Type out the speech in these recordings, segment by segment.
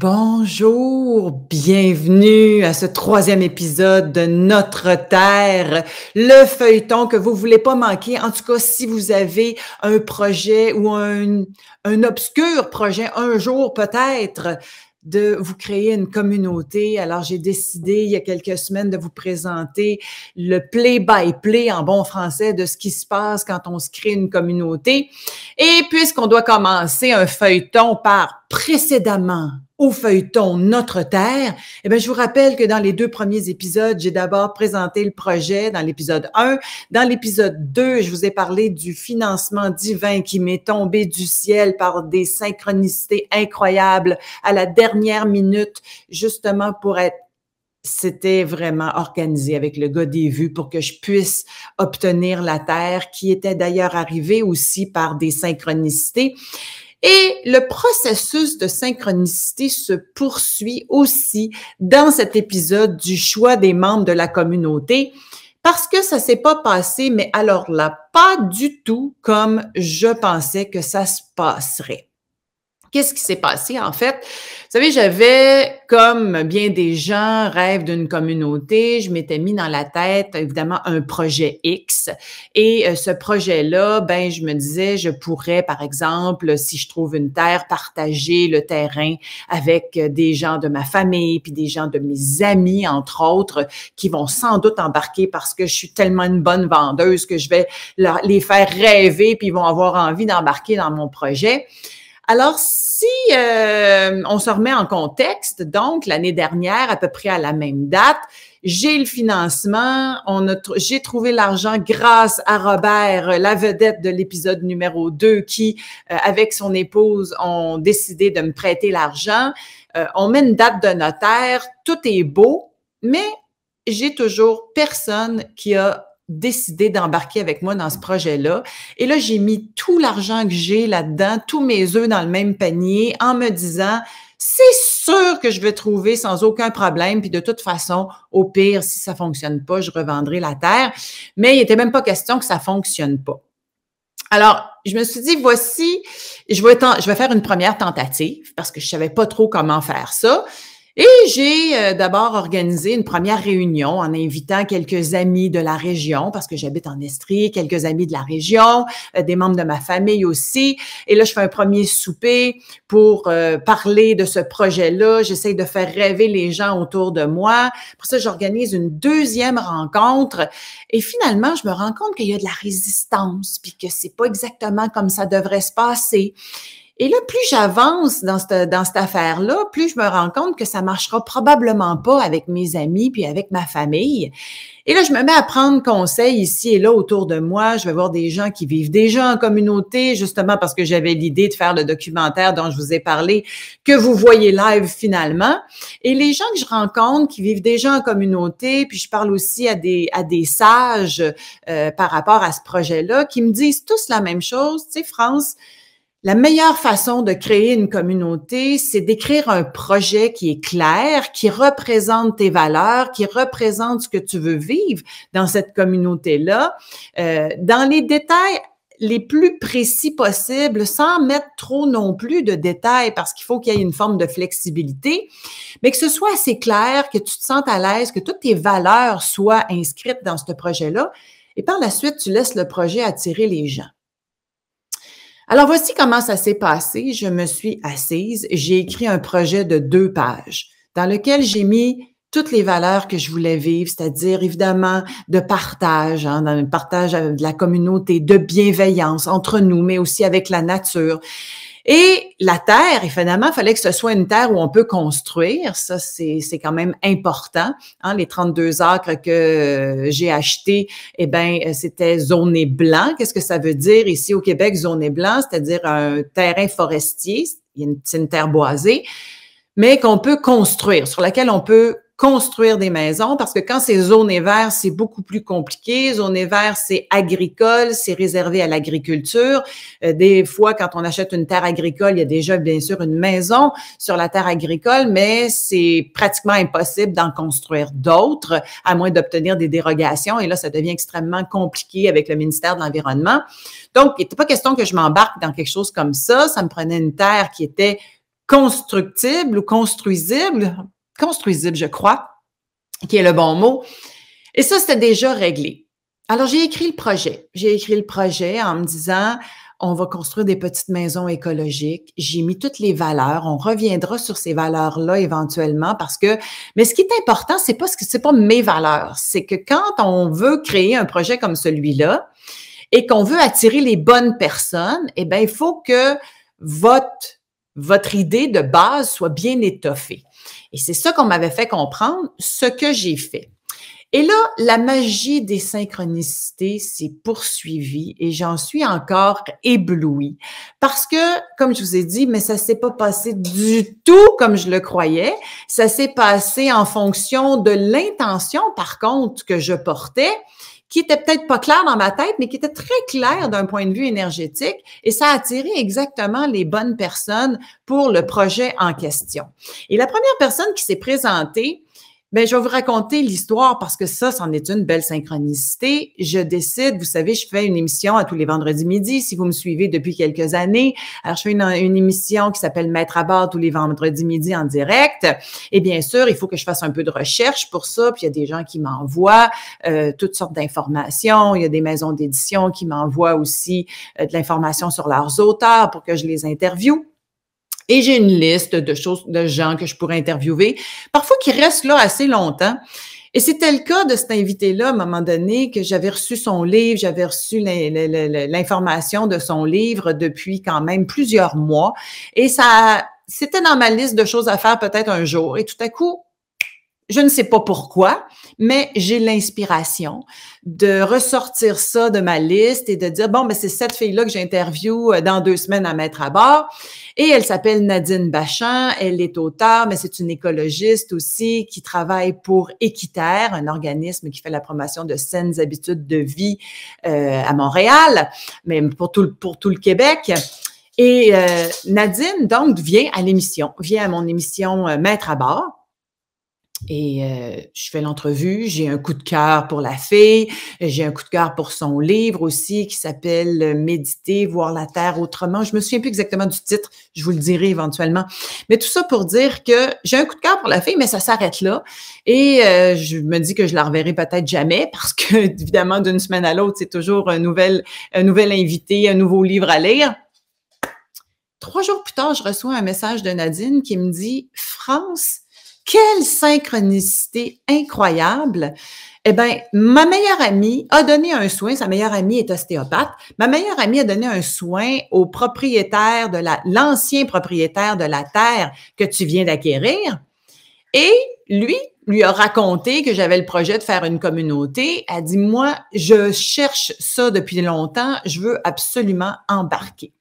Bonjour, bienvenue à ce troisième épisode de Notre Terre, le feuilleton que vous voulez pas manquer. En tout cas, si vous avez un projet ou un obscur projet, un jour peut-être, de vous créer une communauté. Alors, j'ai décidé il y a quelques semaines de vous présenter le play-by-play en bon français de ce qui se passe quand on se crée une communauté. Et puisqu'on doit commencer un feuilleton par précédemment au feuilleton Notre Terre, eh bien, je vous rappelle que dans les deux premiers épisodes, j'ai d'abord présenté le projet dans l'épisode 1. Dans l'épisode 2, je vous ai parlé du financement divin qui m'est tombé du ciel par des synchronicités incroyables à la dernière minute, justement pour être c'était vraiment organisé avec le gars des vues pour que je puisse obtenir la Terre, qui était d'ailleurs arrivée aussi par des synchronicités. Et le processus de synchronicité se poursuit aussi dans cet épisode du choix des membres de la communauté, parce que ça s'est pas passé, mais alors là, pas du tout comme je pensais que ça se passerait. Qu'est-ce qui s'est passé, en fait? Vous savez, j'avais, comme bien des gens rêvent d'une communauté, je m'étais mis dans la tête, évidemment, un projet X. Et ce projet-là, ben, je me disais, je pourrais, par exemple, si je trouve une terre, partager le terrain avec des gens de ma famille, puis des gens de mes amis, entre autres, qui vont sans doute embarquer parce que je suis tellement une bonne vendeuse que je vais les faire rêver, puis ils vont avoir envie d'embarquer dans mon projet. Alors, si on se remet en contexte, donc l'année dernière, à peu près à la même date, j'ai le financement, j'ai trouvé l'argent grâce à Robert, la vedette de l'épisode numéro 2, qui, avec son épouse, ont décidé de me prêter l'argent. On met une date de notaire, tout est beau, mais j'ai toujours personne qui a décidé d'embarquer avec moi dans ce projet-là. Et là, j'ai mis tout l'argent que j'ai là-dedans, tous mes œufs dans le même panier, en me disant, c'est sûr que je vais trouver sans aucun problème, puis de toute façon, au pire, si ça fonctionne pas, je revendrai la terre. Mais il n'était même pas question que ça fonctionne pas. Alors, je me suis dit, voici, je vais faire une première tentative parce que je savais pas trop comment faire ça. Et j'ai d'abord organisé une première réunion en invitant quelques amis de la région, parce que j'habite en Estrie, quelques amis de la région, des membres de ma famille aussi. Et là, je fais un premier souper pour parler de ce projet-là. J'essaie de faire rêver les gens autour de moi. Pour ça, j'organise une deuxième rencontre. Et finalement, je me rends compte qu'il y a de la résistance, puis que c'est pas exactement comme ça devrait se passer. Et là, plus j'avance dans cette affaire-là, plus je me rends compte que ça marchera probablement pas avec mes amis puis avec ma famille. Et là, je me mets à prendre conseil ici et là autour de moi. Je vais voir des gens qui vivent déjà en communauté, justement parce que j'avais l'idée de faire le documentaire dont je vous ai parlé, que vous voyez live finalement. Et les gens que je rencontre qui vivent déjà en communauté, puis je parle aussi à des sages par rapport à ce projet-là, qui me disent tous la même chose. Tu sais, France, la meilleure façon de créer une communauté, c'est d'écrire un projet qui est clair, qui représente tes valeurs, qui représente ce que tu veux vivre dans cette communauté-là, dans les détails les plus précis possibles, sans mettre trop non plus de détails, parce qu'il faut qu'il y ait une forme de flexibilité, mais que ce soit assez clair, que tu te sentes à l'aise, que toutes tes valeurs soient inscrites dans ce projet-là, et par la suite, tu laisses le projet attirer les gens. Alors, voici comment ça s'est passé. Je me suis assise, j'ai écrit un projet de 2 pages dans lequel j'ai mis toutes les valeurs que je voulais vivre, c'est-à-dire évidemment de partage, dans le partage de la communauté, de bienveillance entre nous, mais aussi avec la nature. Et la terre, évidemment, il fallait que ce soit une terre où on peut construire. Ça, c'est quand même important. Hein, les 32 acres que j'ai achetés, eh ben, c'était zoné blanc. Qu'est-ce que ça veut dire ici au Québec, zoné blanc? C'est-à-dire un terrain forestier, c'est une terre boisée, mais qu'on peut construire, sur laquelle on peut construire des maisons, parce que quand c'est zoné vert, c'est beaucoup plus compliqué. Zoné vert, c'est agricole, c'est réservé à l'agriculture. Des fois, quand on achète une terre agricole, il y a déjà, bien sûr, une maison sur la terre agricole, mais c'est pratiquement impossible d'en construire d'autres, à moins d'obtenir des dérogations. Et là, ça devient extrêmement compliqué avec le ministère de l'Environnement. Donc, il n'était pas question que je m'embarque dans quelque chose comme ça. Ça me prenait une terre qui était constructible ou construisible, je crois, qui est le bon mot. Et ça, c'était déjà réglé. Alors, j'ai écrit le projet. J'ai écrit le projet en me disant, on va construire des petites maisons écologiques. J'ai mis toutes les valeurs. On reviendra sur ces valeurs-là éventuellement parce que, mais ce qui est important, c'est pas mes valeurs. C'est que quand on veut créer un projet comme celui-là et qu'on veut attirer les bonnes personnes, eh bien, il faut que votre idée de base soit bien étoffée. Et c'est ça qu'on m'avait fait comprendre, ce que j'ai fait. Et là, la magie des synchronicités s'est poursuivie et j'en suis encore éblouie parce que, comme je vous ai dit, mais ça s'est pas passé du tout comme je le croyais. Ça s'est passé en fonction de l'intention, par contre, que je portais, qui était peut-être pas claire dans ma tête, mais qui était très claire d'un point de vue énergétique et ça a attiré exactement les bonnes personnes pour le projet en question. Et la première personne qui s'est présentée, bien, je vais vous raconter l'histoire parce que ça, c'en est une belle synchronicité. Je décide, vous savez, je fais une émission à tous les vendredis midi, si vous me suivez depuis quelques années. Alors, je fais une émission qui s'appelle Maître à bord tous les vendredis midi en direct. Et bien sûr, il faut que je fasse un peu de recherche pour ça. Puis, il y a des gens qui m'envoient toutes sortes d'informations. Il y a des maisons d'édition qui m'envoient aussi de l'information sur leurs auteurs pour que je les interviewe. Et j'ai une liste de gens que je pourrais interviewer, parfois qui restent là assez longtemps. Et c'était le cas de cet invité-là, à un moment donné, que j'avais reçu son livre, j'avais reçu l'information de son livre depuis quand même plusieurs mois. Et c'était dans ma liste de choses à faire peut-être un jour. Et tout à coup, je ne sais pas pourquoi, mais j'ai l'inspiration de ressortir ça de ma liste et de dire, bon, ben c'est cette fille-là que j'interviewe dans 2 semaines à mettre à bord. Et elle s'appelle Nadine Bachan, elle est auteure, mais c'est une écologiste aussi qui travaille pour Équiterre, un organisme qui fait la promotion de saines habitudes de vie à Montréal, mais pour tout le Québec. Et Nadine, donc, vient à mon émission Maître à bord. Et je fais l'entrevue, j'ai un coup de cœur pour la fille, j'ai un coup de cœur pour son livre aussi qui s'appelle « Méditer, voir la Terre autrement ». Je me souviens plus exactement du titre, je vous le dirai éventuellement. Mais tout ça pour dire que j'ai un coup de cœur pour la fille, mais ça s'arrête là. Et je me dis que je la reverrai peut-être jamais parce que, évidemment, d'une semaine à l'autre, c'est toujours un nouvel invité, un nouveau livre à lire. 3 jours plus tard, je reçois un message de Nadine qui me dit « France, quelle synchronicité incroyable! Eh bien, ma meilleure amie a donné un soin, sa meilleure amie est ostéopathe, ma meilleure amie a donné un soin au propriétaire l'ancien propriétaire de la terre que tu viens d'acquérir et lui a raconté que j'avais le projet de faire une communauté. Elle dit, moi, je cherche ça depuis longtemps, je veux absolument embarquer.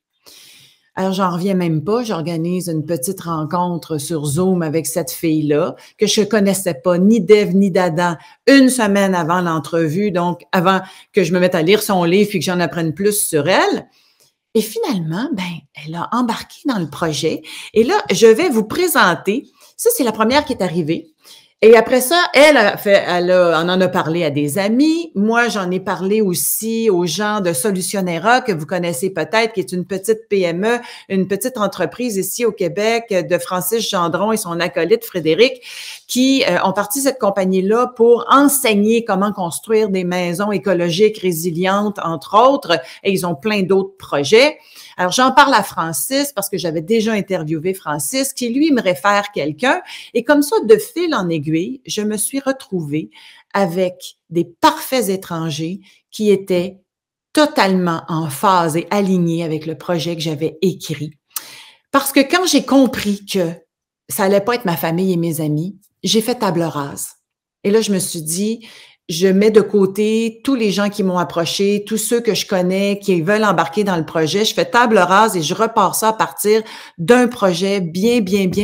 Alors, j'en reviens même pas. J'organise une petite rencontre sur Zoom avec cette fille-là que je connaissais pas ni d'Ève ni d'Adam 1 semaine avant l'entrevue, donc avant que je me mette à lire son livre puis que j'en apprenne plus sur elle. Et finalement, elle a embarqué dans le projet. Et là, je vais vous présenter. Ça, c'est la première qui est arrivée. Et après ça, on en a parlé à des amis. Moi, j'en ai parlé aussi aux gens de Solutionnera, que vous connaissez peut-être, qui est une petite PME, une petite entreprise ici au Québec de Francis Gendron et son acolyte Frédéric, qui ont parti cette compagnie-là pour enseigner comment construire des maisons écologiques résilientes, entre autres. Et ils ont plein d'autres projets. Alors, j'en parle à Francis parce que j'avais déjà interviewé Francis, qui, lui, me réfère quelqu'un. Et comme ça, de fil en aiguille, je me suis retrouvée avec des parfaits étrangers qui étaient totalement en phase et alignés avec le projet que j'avais écrit. Parce que quand j'ai compris que ça allait pas être ma famille et mes amis, j'ai fait table rase. Et là, je me suis dit, je mets de côté tous les gens qui m'ont approché, tous ceux que je connais, qui veulent embarquer dans le projet. Je fais table rase et je repars ça à partir d'un projet bien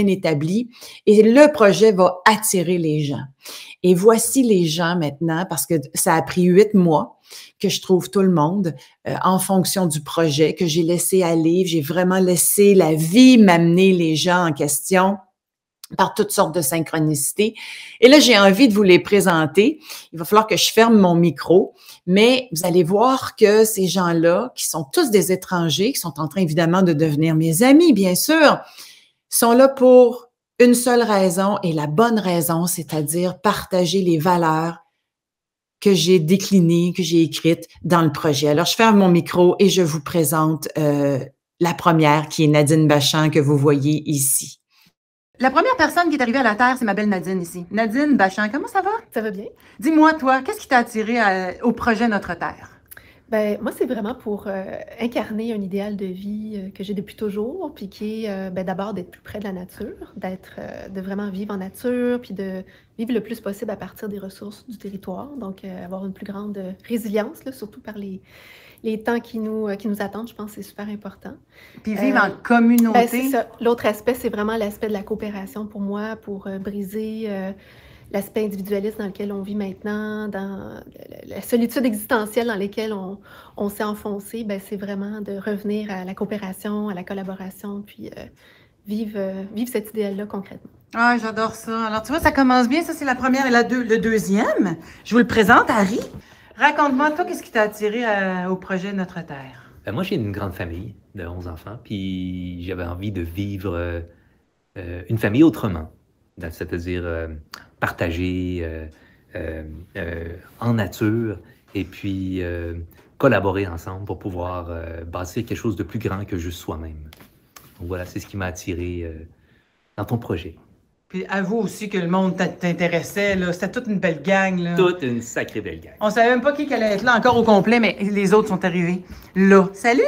établi. Et le projet va attirer les gens. Et voici les gens maintenant, parce que ça a pris 8 mois que je trouve tout le monde en fonction du projet, que j'ai laissé aller. J'ai vraiment laissé la vie m'amener les gens en question par toutes sortes de synchronicités. Et là, j'ai envie de vous les présenter. Il va falloir que je ferme mon micro, mais vous allez voir que ces gens-là, qui sont tous des étrangers, qui sont en train évidemment de devenir mes amis, bien sûr, sont là pour une seule raison et la bonne raison, c'est-à-dire partager les valeurs que j'ai déclinées, que j'ai écrites dans le projet. Alors, je ferme mon micro et je vous présente la première, qui est Nadine Bachand, que vous voyez ici. La première personne qui est arrivée à la Terre, c'est ma belle Nadine ici. Nadine Bachand, comment ça va? Ça va bien. Dis-moi, toi, qu'est-ce qui t'a attiré au projet Notre Terre? Ben, moi, c'est vraiment pour incarner un idéal de vie que j'ai depuis toujours, puis qui est d'abord d'être plus près de la nature, de vraiment vivre en nature, puis de vivre le plus possible à partir des ressources du territoire, donc avoir une plus grande résilience, là, surtout par les temps qui nous attendent, je pense que c'est super important. Puis vivre en communauté. Ben, c'est ça. L'autre aspect, c'est vraiment l'aspect de la coopération pour moi, pour briser l'aspect individualiste dans lequel on vit maintenant, dans la solitude existentielle dans laquelle on s'est enfoncé. Ben, c'est vraiment de revenir à la coopération, à la collaboration, puis vivre cet idéal-là concrètement. Ah, j'adore ça. Alors, tu vois, ça commence bien. Ça, c'est la première et le deuxième. Je vous le présente, Harry. Raconte-moi, toi, qu'est-ce qui t'a attiré au projet Notre Terre? Moi, j'ai une grande famille de 11 enfants, puis j'avais envie de vivre une famille autrement, c'est-à-dire partager en nature et puis collaborer ensemble pour pouvoir bâtir quelque chose de plus grand que juste soi-même. Donc voilà, c'est ce qui m'a attiré dans ton projet. Puis avoue aussi que le monde t'intéressait, là. C'était toute une belle gang, là. Toute une sacrée belle gang. On savait même pas qui allait être là encore au complet, mais les autres sont arrivés là. Salut!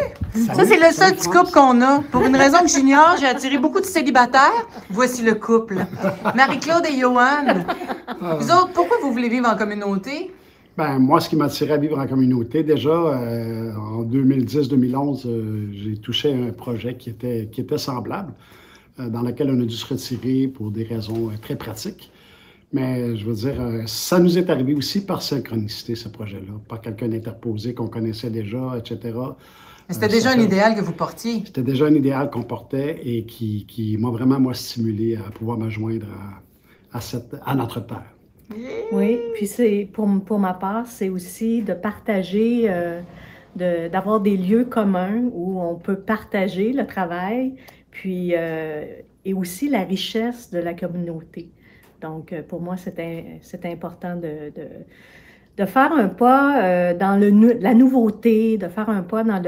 Ça, c'est le seul petit couple qu'on a. Pour une raison que j'ignore, j'ai attiré beaucoup de célibataires. Voici le couple. Marie-Claude et Johan. Vous autres, pourquoi vous voulez vivre en communauté? Ben, moi, ce qui m'a attiré à vivre en communauté, déjà, en 2010-2011, j'ai touché à un projet qui était semblable, dans lequel on a dû se retirer pour des raisons très pratiques. Mais je veux dire, ça nous est arrivé aussi par synchronicité, ce projet-là, par quelqu'un interposé qu'on connaissait déjà, etc. C'était déjà un idéal que vous portiez. C'était déjà un idéal qu'on portait et qui m'a vraiment, moi, stimulé à pouvoir me joindre à notre terre. Oui, puis c'est pour ma part, c'est aussi de partager, d'avoir des lieux communs où on peut partager le travail, puis et aussi la richesse de la communauté. Donc, pour moi, c'est important de faire un pas dans la nouveauté, de faire un pas dans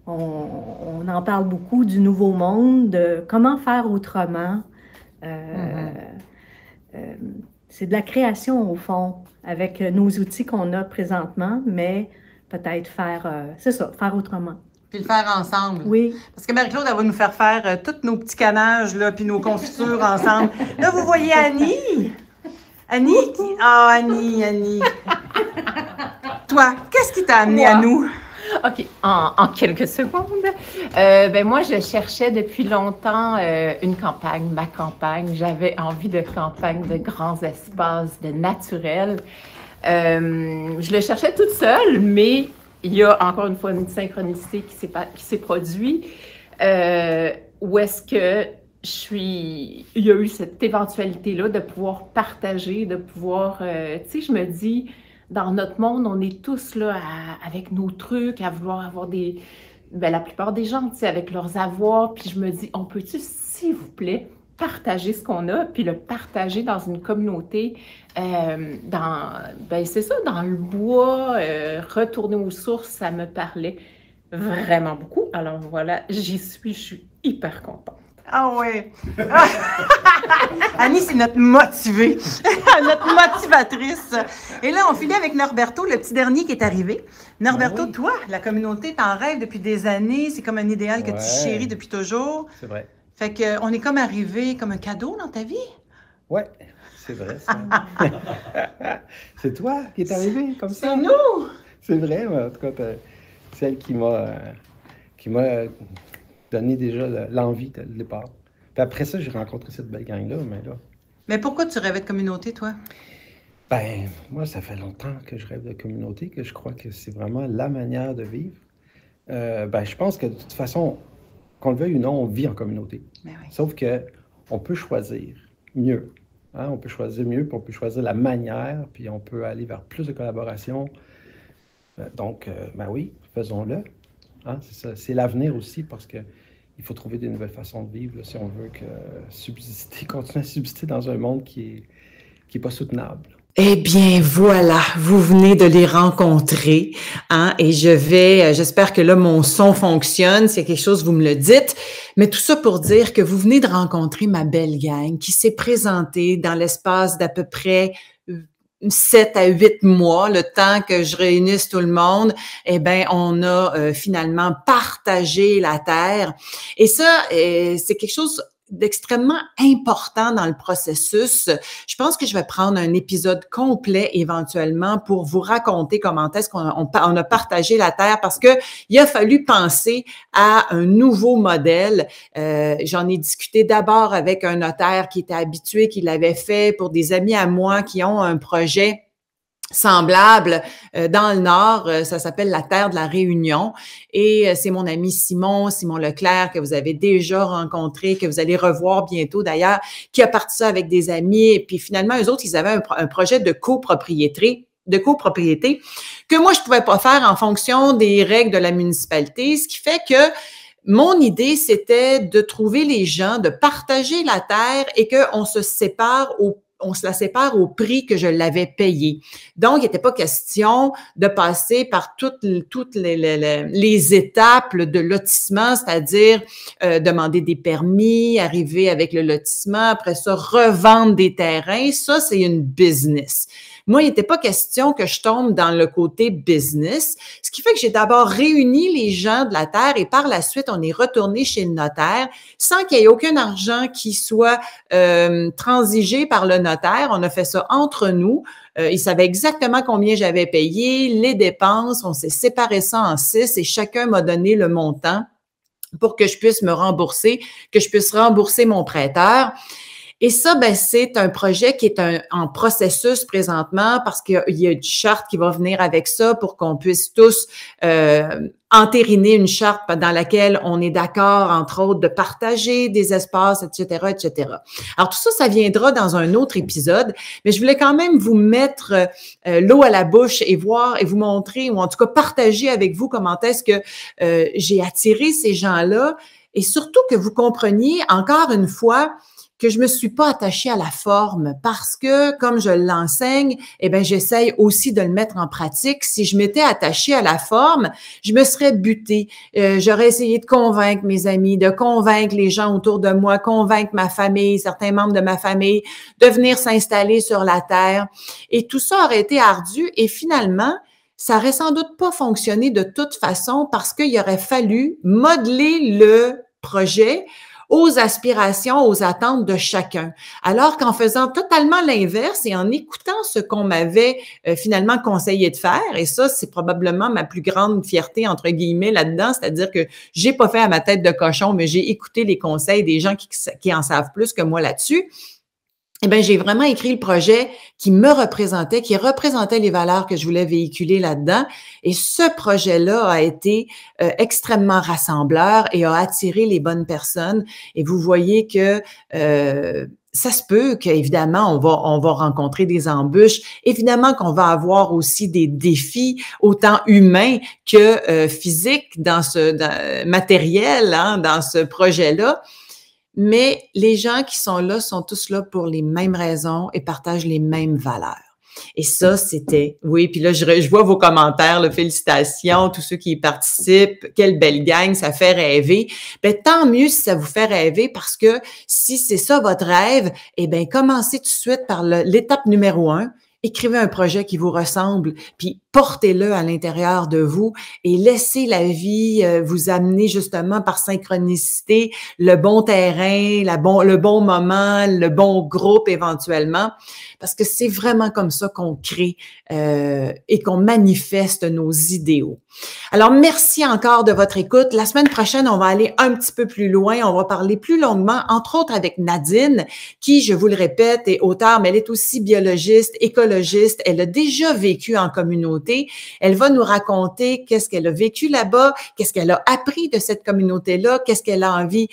on en parle beaucoup du nouveau monde, de comment faire autrement. C'est de la création, au fond, avec nos outils qu'on a présentement, mais peut-être faire autrement. Puis le faire ensemble. Oui. Parce que Marie-Claude, elle va nous faire faire tous nos petits canages, là, puis nos confitures ensemble. Là, vous voyez Annie. Annie. Toi, qu'est-ce qui t'a amené à nous? OK, en quelques secondes. Moi, je cherchais depuis longtemps une campagne, ma campagne. J'avais envie de campagne, de grands espaces, de naturel. Je le cherchais toute seule, mais il y a encore une fois une synchronicité qui s'est produite. Où est-ce que il y a eu cette éventualité-là de pouvoir partager, de pouvoir, tu sais, je me dis, dans notre monde, on est tous là avec nos trucs, à vouloir avoir la plupart des gens, tu sais, avec leurs avoirs, puis je me dis, on peut-tu, s'il vous plaît, partager ce qu'on a, puis le partager dans une communauté, c'est ça, dans le bois, retourner aux sources, ça me parlait vraiment beaucoup. Alors voilà, je suis hyper contente. Ah ouais! Annie, c'est notre motivée, notre motivatrice. Et là, on finit avec Norberto, le petit dernier qui est arrivé. Norberto, toi, la communauté, t'en rêves depuis des années. C'est comme un idéal que tu chéris depuis toujours. C'est vrai. Fait qu'on est comme arrivé comme un cadeau dans ta vie. Ouais, c'est vrai, ça. C'est toi qui est arrivé comme ça. C'est nous! C'est vrai, mais en tout cas, celle qui m'a donné déjà l'envie de le départ. Puis après ça, j'ai rencontré cette belle gang-là, Mais pourquoi tu rêvais de communauté, toi? Ben, moi, ça fait longtemps que je rêve de communauté, que je crois que c'est vraiment la manière de vivre. Je pense que de toute façon, qu'on le veuille ou non, on vit en communauté. Ben oui. Sauf qu'on peut choisir mieux. Hein? On peut choisir mieux, puis on peut choisir la manière, puis on peut aller vers plus de collaboration. Donc, oui, faisons-le. Hein? C'est ça. C'est l'avenir aussi, parce que il faut trouver des nouvelles façons de vivre là, si on veut continuer à subsister dans un monde qui est pas soutenable. Eh bien, voilà, vous venez de les rencontrer, hein, et j'espère que là, mon son fonctionne, c'est quelque chose, vous me le dites, mais tout ça pour dire que vous venez de rencontrer ma belle gang qui s'est présentée dans l'espace d'à peu près 7 à 8 mois, le temps que je réunisse tout le monde, eh bien, on a finalement partagé la Terre. Et ça, c'est quelque chose d'extrêmement important dans le processus. Je pense que je vais prendre un épisode complet éventuellement pour vous raconter comment est-ce qu'on a partagé la Terre, parce que il a fallu penser à un nouveau modèle. J'en ai discuté d'abord avec un notaire qui était habitué, qui l'avait fait pour des amis à moi qui ont un projet semblable dans le Nord, ça s'appelle la Terre de la Réunion, et c'est mon ami Simon Leclerc, que vous avez déjà rencontré, que vous allez revoir bientôt d'ailleurs, qui a parti ça avec des amis, et puis finalement, eux autres, ils avaient un projet de copropriété que moi, je pouvais pas faire en fonction des règles de la municipalité, ce qui fait que mon idée, c'était de trouver les gens, de partager la terre et qu'on se la sépare au prix que je l'avais payé. Donc, il n'était pas question de passer par toutes les étapes de lotissement, c'est-à-dire demander des permis, arriver avec le lotissement, après ça, revendre des terrains. Ça, c'est une business. Moi, il n'était pas question que je tombe dans le côté business, ce qui fait que j'ai d'abord réuni les gens de la terre et par la suite, on est retourné chez le notaire sans qu'il y ait aucun argent qui soit transigé par le notaire. On a fait ça entre nous. Il savait exactement combien j'avais payé, les dépenses. On s'est séparé ça en 6 et chacun m'a donné le montant pour que je puisse me rembourser, que je puisse rembourser mon prêteur. Et ça, ben, c'est un projet qui est en processus présentement parce qu'il y a une charte qui va venir avec ça pour qu'on puisse tous entériner une charte dans laquelle on est d'accord, entre autres, de partager des espaces, etc., etc. Alors, tout ça, ça viendra dans un autre épisode, mais je voulais quand même vous mettre l'eau à la bouche et voir et vous montrer, ou en tout cas partager avec vous comment est-ce que j'ai attiré ces gens-là et surtout que vous compreniez, encore une fois, que je me suis pas attachée à la forme parce que, comme je l'enseigne, eh bien, j'essaye aussi de le mettre en pratique. Si je m'étais attachée à la forme, je me serais butée. J'aurais essayé de convaincre mes amis, de convaincre les gens autour de moi, convaincre ma famille, certains membres de ma famille, de venir s'installer sur la terre. Et tout ça aurait été ardu et finalement, ça aurait sans doute pas fonctionné de toute façon parce qu'il aurait fallu modeler le projet aux aspirations, aux attentes de chacun. Alors qu'en faisant totalement l'inverse et en écoutant ce qu'on m'avait finalement conseillé de faire, et ça, c'est probablement ma plus grande fierté, entre guillemets, là-dedans, c'est-à-dire que j'ai pas fait à ma tête de cochon, mais j'ai écouté les conseils des gens qui en savent plus que moi là-dessus. Eh bien, j'ai vraiment écrit le projet qui me représentait, qui représentait les valeurs que je voulais véhiculer là-dedans. Et ce projet-là a été extrêmement rassembleur et a attiré les bonnes personnes. Et vous voyez que ça se peut qu'évidemment, on va rencontrer des embûches. Évidemment qu'on va avoir aussi des défis, autant humains que physiques matériels, hein, dans ce projet-là. Mais les gens qui sont là sont tous là pour les mêmes raisons et partagent les mêmes valeurs. Et ça, c'était, oui, puis là, je vois vos commentaires, là, félicitations, tous ceux qui y participent, quelle belle gang, ça fait rêver. Ben, tant mieux si ça vous fait rêver parce que si c'est ça votre rêve, eh bien, commencez tout de suite par l'étape numéro 1. Écrivez un projet qui vous ressemble, puis portez-le à l'intérieur de vous et laissez la vie vous amener justement par synchronicité le bon terrain, le bon moment, le bon groupe éventuellement, parce que c'est vraiment comme ça qu'on crée et qu'on manifeste nos idéaux. Alors, merci encore de votre écoute. La semaine prochaine, on va aller un petit peu plus loin. On va parler plus longuement, entre autres avec Nadine, qui, je vous le répète, est auteure, mais elle est aussi biologiste, écologiste. Elle a déjà vécu en communauté communauté. Elle va nous raconter qu'est-ce qu'elle a vécu là-bas, qu'est-ce qu'elle a appris de cette communauté-là, qu'est-ce qu'elle a envie,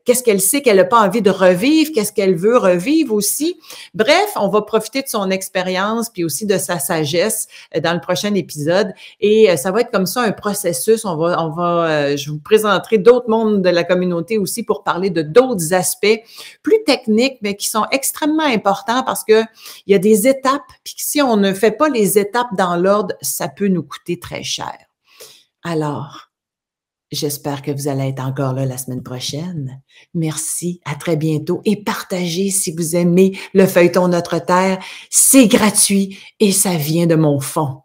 qu'est-ce qu'elle sait qu'elle n'a pas envie de revivre, qu'est-ce qu'elle veut revivre aussi. Bref, on va profiter de son expérience puis aussi de sa sagesse dans le prochain épisode. Et ça va être comme ça un processus. Je vous présenterai d'autres mondes de la communauté aussi pour parler de d'autres aspects plus techniques, mais qui sont extrêmement importants parce que il y a des étapes, puis si on ne fait pas les étapes dans l'ordre, ça peut nous coûter très cher. Alors, j'espère que vous allez être encore là la semaine prochaine. Merci, à très bientôt et partagez si vous aimez le feuilleton Notre Terre. C'est gratuit et ça vient de mon fond.